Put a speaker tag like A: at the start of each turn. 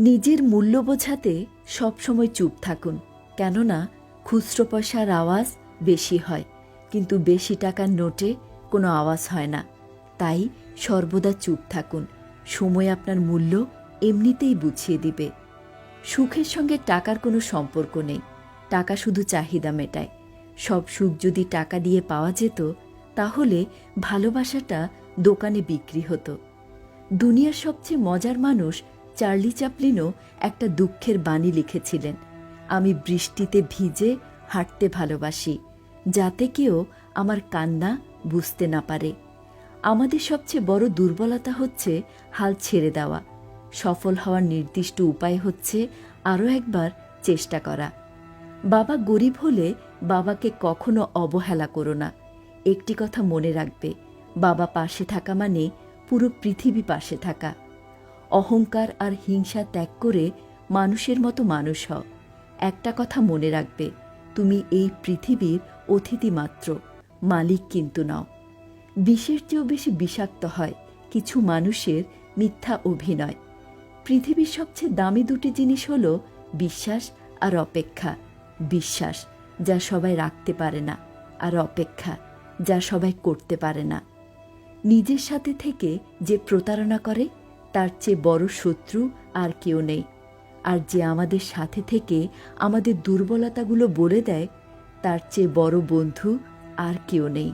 A: নিজের মূল্য বোঝাতে সবসময় চুপ থাকুন, কেননা খুচরো পয়সার আওয়াজ বেশি হয়, কিন্তু বেশি টাকার নোটে কোনো আওয়াজ হয় না। তাই সর্বদা চুপ থাকুন, সময় আপনার মূল্য এমনিতেই বুঝিয়ে দিবে। সুখের সঙ্গে টাকার কোনো সম্পর্ক নেই, টাকা শুধু চাহিদা মেটায়। সব সুখ যদি টাকা দিয়ে পাওয়া যেত, তাহলে ভালোবাসাটা দোকানে বিক্রি হতো। দুনিয়ার সবচেয়ে মজার মানুষ চার্লি চ্যাপলিনও একটা দুঃখের বাণী লিখেছিলেন, আমি বৃষ্টিতে ভিজে হাঁটতে ভালোবাসি, যাতে কেউ আমার কান্না বুঝতে না পারে। আমাদের সবচেয়ে বড় দুর্বলতা হচ্ছে হাল ছেড়ে দেওয়া। সফল হওয়ার নির্দিষ্ট উপায় হচ্ছে আরও একবার চেষ্টা করা। বাবা গরিব হলে বাবাকে কখনো অবহেলা করো না। একটি কথা মনে রাখবে, বাবা পাশে থাকা মানে পুরো পৃথিবী পাশে থাকা। অহংকার আর হিংসা ত্যাগ করে মানুষের মতো মানুষ হও। একটা কথা মনে রাখবে, তুমি এই পৃথিবীর অতিথি মাত্র, মালিক কিন্তু নও। বিষের চেয়েও বেশি বিষাক্ত হয় কিছু মানুষের মিথ্যা অভিনয়। পৃথিবীর সবচেয়ে দামি দুটি জিনিস হল বিশ্বাস আর অপেক্ষা। বিশ্বাস, যা সবাই রাখতে পারে না, আর অপেক্ষা, যা সবাই করতে পারে না। নিজের সাথে থেকে যে প্রতারণা করে, তার চেয়ে বড় শত্রু আর কেউ নেই। আর যে আমাদের সাথে থেকে আমাদের দুর্বলতাগুলো বলে দেয়, তার চেয়ে বড় বন্ধু আর কেউ নেই।